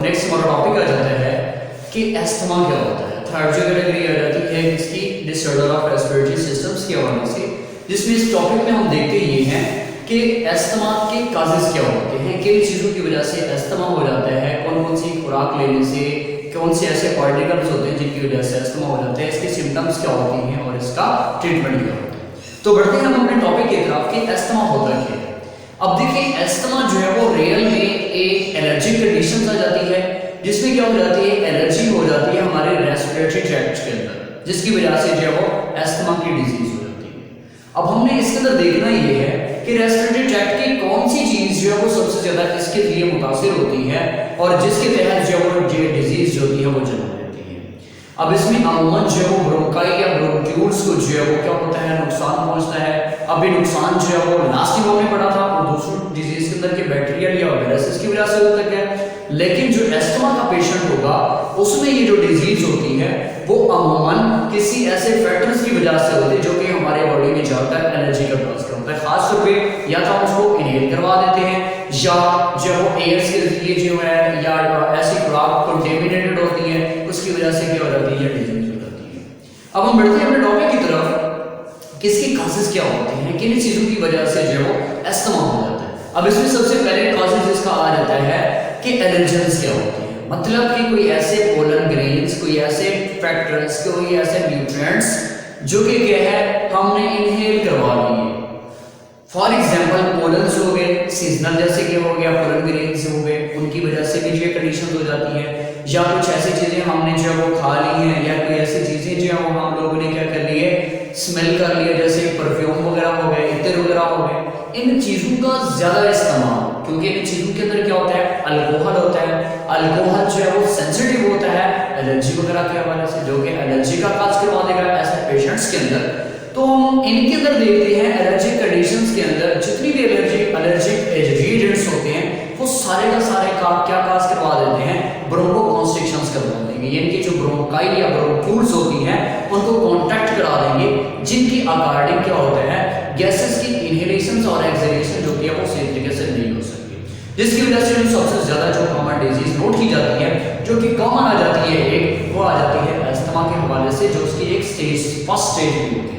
Next हमारा topic आ जाता है कि एस्थमा क्या होता है। थर्ड जो कैटेगरी आ जाती है इसकी डिसऑर्डर ऑफ रेस्पिरेटरी सिस्टम्स के हवाले से, जिसमें इस टॉपिक में हम देखते ये हैं कि एस्थमा के काजेस क्या होते हैं, किन चीज़ों की वजह से एस्थमा हो जाता है, कौन कौन सी खुराक लेने से, कौन से ऐसे पार्टिकल्स होते हैं जिनकी वजह से एस्थमा हो जाता है, इसके सिम्टम्स क्या होती हैं और इसका ट्रीटमेंट क्या होता है। तो बढ़ते हैं हम अपने टॉपिक की तरफ कि एस्थमा होता क्या है। अब देखिए एस्थमा जो है वो रियल में एक एलर्जिक कंडीशन आ जाती है, जिसमें क्या हो जाती है, एलर्जी हो जाती है हमारे रेस्पिरेटरी ट्रैक्ट के अंदर, जिसकी वजह से जो है वो एस्थमा की डिजीज हो जाती है। अब हमने इसके अंदर देखना ये है कि रेस्पिरेटरी ट्रैक्ट की कौन सी चीज जो है वो सबसे ज्यादा इसके लिए मुतासिर होती है और जिसके तहत जो है वो डिजीज जो होती है वो जन्म लेती है। अब इसमें अमूमन जो है वो ब्रोंकाई या ब्रोंक्यूल्स को जो है वो क्या होता है, नुकसान पहुंचता है। अब ये नुकसान जो है वो लास्ट ईयर में पड़ा था, वो दूसरी डिजीज के अंदर के बैक्टीरियल या वायरसेस की वजह से होता है। लेकिन जो एस्थमा का पेशेंट होगा उसमें ये जो डिजीज होती है वो अमूमन किसी ऐसे फैक्टर्स की वजह से होती है जो कि हमारे बॉडी में जाकर एलर्जी का कॉज करता है। खास तौर पे या तो हम उसको इनहेल करवा देते हैं या जो वो एयर्स के जरिए जो है या ऐसी खुराक कंटेमिनेटेड होती है, उसकी वजह से क्या हो जाती है, डिजीज हो जाती है। अब हम बढ़ते हैं अपने टॉपिक की तरफ कि इसके काजेस क्या होते हैं, किन चीजों की वजह से जो वो एस्थमा हो जाता है। अब इसमें सबसे पहले कॉजेस इसका आ जाता है कि एलर्जेंस क्या होते हैं, मतलब कि कोई ऐसे पोलन ग्रेन्स, कोई ऐसे फैक्टर्स, कोई ऐसे न्यूट्रिएंट्स जो कि क्या है हमने इनहेल करवा लिए। फॉर एग्जांपल पोलन्स हो गए, सीजनल जैसे कि हो गया पोलन ग्रेन्स हो गए, उनकी वजह से भी जो कंडीशन हो जाती है। या कुछ ऐसी चीजें हमने जो वो खा ली हैं या कोई ऐसी चीजें जो है वो हम लोगों ने क्या कर लिए, स्मेल कर लिया, जैसे परफ्यूम वगैरह हो गए, इत्र वगैरह हो गए। इन चीजों का ज्यादा इस्तेमाल, क्योंकि इन चीजों के अंदर क्या होता है, अल्कोहल होता है। अल्कोहल जो है वो सेंसिटिव होता है एलर्जी वगैरह के हवाले से, जो कि एलर्जी का काज करवा देगा ऐसे पेशेंट्स के अंदर। तो हम इनके अंदर देखते हैं एलर्जिक कंडीशंस के अंदर जितनी भी एलर्जिक एजेंट्स होते हैं वो सारे का सारे क्या काज करवा देते हैं, ब्रोंकोकॉन्स्ट्रिक्शंस करवा देंगे। यानी कि जो ब्रोंकाई या ब्रोंक्यूल्स होती हैं उनको कॉन्ट्रैक्ट करा देंगे, जिनकी अकॉर्डिंग क्या होता है, गैसेस की इनहेलेशन और एक्सहेलेशन जो है वो सही तरीके से नहीं हो सकती, जिसकी वजह से जो सबसे ज्यादा जो कॉमन डिजीज नोट की जाती है, जो कि कॉमन आ जाती है एक, वो आ जाती है एस्थमा के हवाले से, जो उसकी एक स्टेज फर्स्ट स्टेज भी होती है।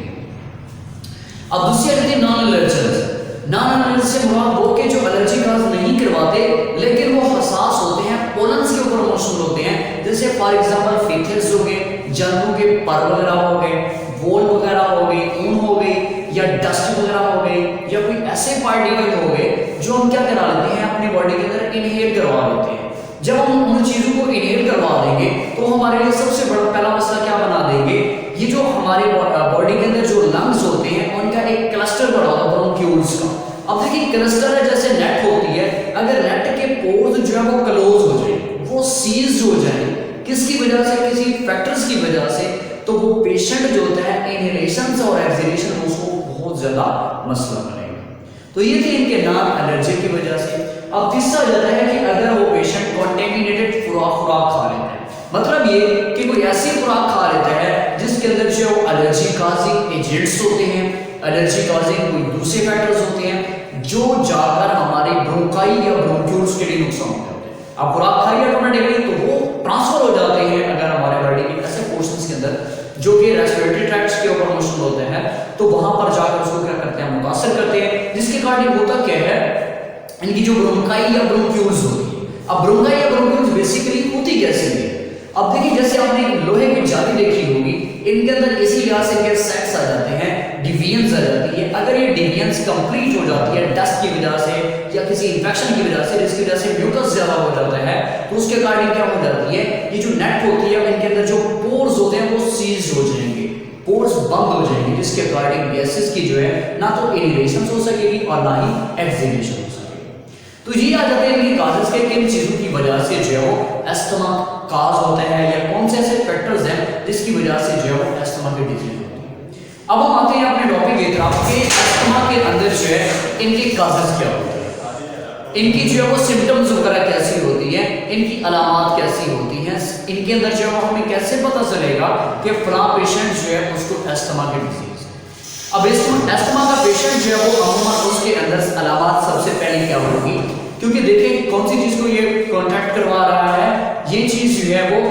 अब दूसरी आती है नॉन एलर्जेंस। नॉन एलर्जेंस से मुराद वो के जो एलर्जी काज नहीं करवाते लेकिन वो हसास होते हैं, पोलन्स के ऊपर मौसूल होते हैं, जैसे फॉर एग्जांपल फीथर्स हो गए, जानवरों के पर वगैरह हो गए, वोल वगैरह हो गई, ऊन हो गई, या डस्ट वगैरह हो गई, या कोई ऐसे पार्टिकल हो गए जो हम क्या करा लेते हैं अपनी बॉडी के अंदर इनहेल करवा लेते हैं। जब हम उन चीजों को इनहेल करवा देंगे तो हमारे लिए सबसे बड़ा पहला मसला क्या बना देंगे, ये जो हमारे बॉडी के अंदर जो लंग्स होते हैं उनका एक क्लस्टर बना होगा ब्रोंक्यूल्स का। अब देखिए क्लस्टर है जैसे नेट होती है, अगर नेट के पोर्स जो है वो क्लोज हो जाए, वो सीज हो जाए, किसकी वजह से, किसी फैक्टर्स की वजह से, तो वो पेशेंट जो होता है इनहेलेशन और एक्सहेलेशन उसको बहुत ज्यादा मसला बनेगा। तो ये थी इनके नॉन एलर्जी की वजह से। अब तीसरा जाता है कि अगर वो पेशेंट कॉन्टेमिनेटेड खुराक खा लेता है, मतलब ये कि कोई ऐसी खुराक खा लेता है जिसके अंदर जो एलर्जी काजिंग एजेंट्स होते हैं, एलर्जी काजिंग कोई दूसरे फैक्टर्स होते हैं जो जाकर हमारे ब्रोंकाई या ब्रोंक्यूल्स के लिए नुकसान करते हैं। अब खुराक खाई ऑटोमेटिकली तो वो ट्रांसफर हो जाते हैं अगर हमारे बॉडी के ऐसे पोर्शंस के अंदर जो कि रेस्पिरेटरी ट्रैक्ट्स के ऊपर मौजूद होते हैं, तो वहां पर जाकर उसको क्या करते हैं, मुतासर करते हैं, जिसके कारण होता क्या है, इनकी जो ब्रोंकाई या ब्रोंक्यूल्स होती है। अब ब्रोंकाई या ब्रोंक्यूल्स बेसिकली होती कैसे है, अब देखिए जैसे आपने लोहे की जाली देखी होगी, इनके अंदर इसी लिहाज से क्या सेट्स आ जाते हैं, डिविजन्स आ जाती है। अगर ये डिविजन्स कंप्लीट हो जाती है डस्ट की वजह से या किसी इंफेक्शन की वजह से, जिसकी वजह से म्यूकस ज्यादा हो जाता है, तो उसके कारण क्या हो जाती है, ये जो नेट होती है इनके अंदर जो पोर्स होते हैं वो सीज हो जाएंगे, पोर्स बंद हो जाएंगे, जिसके कारण गैसेस की जो है ना तो इनहेलेशन हो सकेगी और ना ही एक्सहेलेशन हो सकेगी। तो ये आ जाते हैं इनकी काजेस के, किन चीजों की वजह से जो है वो एस्थमा काज होता है या कौन से ऐसे फैक्टर्स हैं जिसकी वजह से जो है वो एस्थमा की डिजीज होती है। अब हम आते हैं अपने टॉपिक की तरफ कि एस्थमा के अंदर जो है इनके काजेस क्या होते हैं, इनकी जो है वो सिम्टम्स वगैरह कैसी होती है, इनकी अलामत कैसी होती हैं, इनके अंदर जो है हमें कैसे पता चलेगा कि फलां पेशेंट जो है उसको एस्थमा की डिजीज है। अब इसको एस्थमा का पेशेंट जो है वो अमूमन उसके अंदर अलामत सबसे पहले क्या होगी क्योंकि देखिए कौन सी चीज को ये कॉन्ट्रैक्ट करवा रहा है, ये चीज जो है वो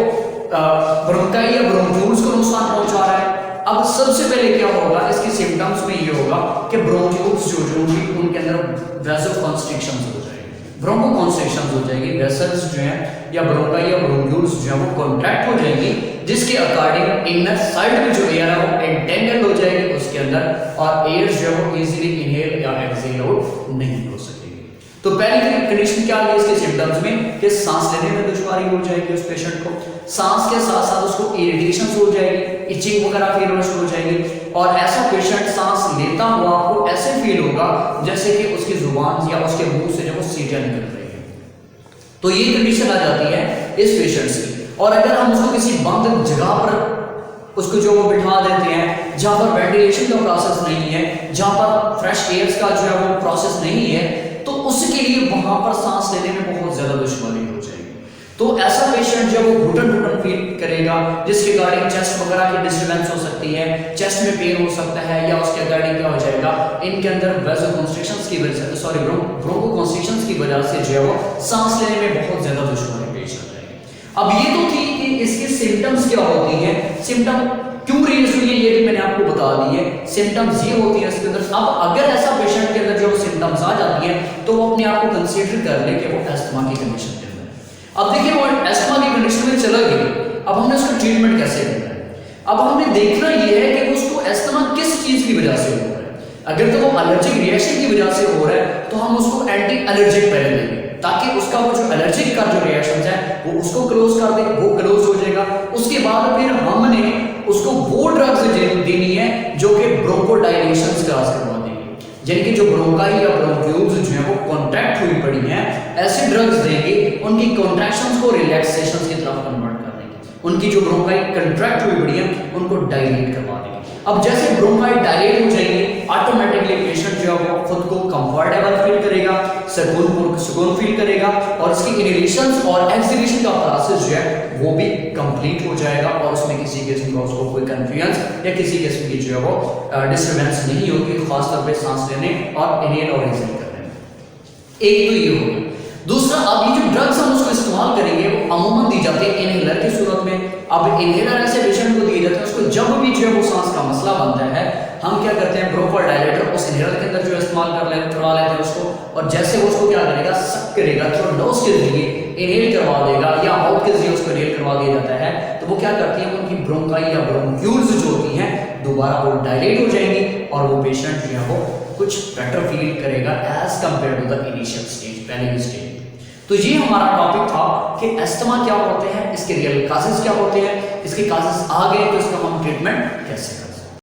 ब्रोंकाई या ब्रोंक्यूल्स को नुकसान पहुंचा रहा है। अब सबसे पहले क्या होगा, इसके सिम्टम्स में ये होगा कि ब्रोंक्यूल्स जो उनके अंदर वेसल कॉन्स्ट्रिक्शंस हो जाएगी, ब्रोंको कॉन्स्ट्रिक्शंस हो जाएगी, वेसल्स जो है या ब्रोंकाई या ब्रोंक्यूल्स जो है वो कॉन्ट्रैक्ट हो जाएगी, जिसके अकॉर्डिंग इनर साइड में जो एयर है वो एंटेंगल हो जाएगी उसके अंदर, और एयर जो है वो इजीली इनहेल या एक्सहेल आउट नहीं हो सकेगी। तो पहली कंडीशन क्या है इसके सिम्टम्स में कि सांस लेने में दुश्वारी हो जाएगी उस पेशेंट को, सांस के साथ साथ उसको इरिटेशन हो जाएगी, इचिंग वगैरह फील हो जाएगी, और ऐसा पेशेंट सांस लेता हुआ आपको ऐसे फील होगा जैसे कि उसकी जुबान या उसके मुंह से जो सीटियां निकल रही है। तो ये कंडीशन आ जाती है इस पेशेंट की। और अगर हम उसको किसी बंद जगह पर उसको जो वो बिठा देते हैं जहां पर वेंटिलेशन का प्रोसेस नहीं है, जहां पर फ्रेश एयर का जो है वो प्रोसेस नहीं है, तो उसके लिए वहां पर सांस लेने में बहुत ज्यादा दुश्वारी हो जाएगी। तो ऐसा पेशेंट जब वो घुटन फील करेगा, जिसके अकॉर्डिंग चेस्ट वगैरह की डिस्टर्बेंस हो सकती है, चेस्ट में पेन हो सकता है, या उसके अकॉर्डिंग क्या हो जाएगा, इनके अंदर वेसोकॉन्स्ट्रिक्शंस की वजह से, सॉरी ब्रोंकोकॉन्स्ट्रिक्शंस की वजह से जो है वो सांस लेने में बहुत ज्यादा दुश्वारी पेश आ जाएगी। अब ये तो थी कि इसके सिम्टम्स क्या होती हैं, सिम्टम क्यों रेज हुई है ये भी मैंने आपको बता दी है, सिम्टम्स ये होती है इसके अंदर। अब अगर ऐसा पेशेंट के अंदर जो सिम्टम्स आ जाती है तो वो अपने आप को कंसीडर कर ले कि वो अस्थमा की कंडीशन के अंदर है। अब देखिए वो अस्थमा की कंडीशन में चला गया, अब हमने उसका ट्रीटमेंट कैसे करना है। अब हमने देखना ये है कि उसको अस्थमा किस चीज की वजह से हो रहा है। अगर तो वो एलर्जिक रिएक्शन की वजह से हो रहा है तो हम उसको एंटी एलर्जिक पहले देंगे, ताकि उसका वो जो एलर्जिक का जो रिएक्शन है वो उसको क्लोज कर दे, वो क्लोज हो जाएगा। उसके बाद फिर हमने उसको वो ड्रग्स देनी है जो कि ब्रोंकोडाइलेशंस क्रास करवा देंगे, यानी कि जो ब्रोंकाई या ब्रोंक्यूल्स जो है वो कॉन्ट्रैक्ट हुई पड़ी हैं, ऐसे ड्रग्स देंगे उनकी कॉन्ट्रैक्शंस को रिलैक्सेशंस की तरफ कन्वर्ट कर देंगे, उनकी जो ब्रोंकाई कॉन्ट्रैक्ट हुई पड़ी है उनको डायलेट करवा देंगे। अब जैसे ब्रोंकाई डायलेट हो जाएंगे, ऑटोमेटिकली पेशेंट जो है वो खुद को कंफर्टेबल फील करेगा, सुकून फील करेगा, और इसकी इनहेलेशंस और एक्सहेलेशन का प्रोसेस जो है वो भी कंप्लीट हो जाएगा, और उसमें किसी किस्म का उसको कोई कंफ्यूजन या किसी किस्म की जो है वो डिस्टर्बेंस नहीं होगी, खासतौर पे सांस लेने और इनहेल और एक्सहेल करने में। एक तो ये हो गया। दूसरा, अब ये जो ड्रग्स हम उसको इस्तेमाल करेंगे वो अमूमन दी जाती है इनहेलर की सूरत में। अब इनहेलर ऐसे पेशेंट को दिए जाते हैं, उसको जब भी जो है वो सांस का मसला बनता है, हम क्या करते हैं, ब्रोंकोडायलेटर उस इनहेलर के अंदर जो इस्तेमाल करवा लेते हैं उसको, और जैसे वो उसको क्या करेगा, सक करेगा, थ्रू नोज के जरिए इनहेल करवा देगा या माउथ के जरिए उसको इनहेल करवा दिया जाता है, तो वो क्या करती है, उनकी ब्रोंकाई या ब्रोंक्यूल्स जो होती हैं दोबारा वो डायलेट हो जाएंगी, और वो पेशेंट जो है वो कुछ बेटर फील करेगा as compare to the initial stage, पहले की स्टेज। तो ये हमारा टॉपिक था कि अस्थमा क्या होते हैं, इसके रियल काजेस क्या होते हैं, इसके काजेस आ गए तो इसका हम ट्रीटमेंट कैसे करते हैं।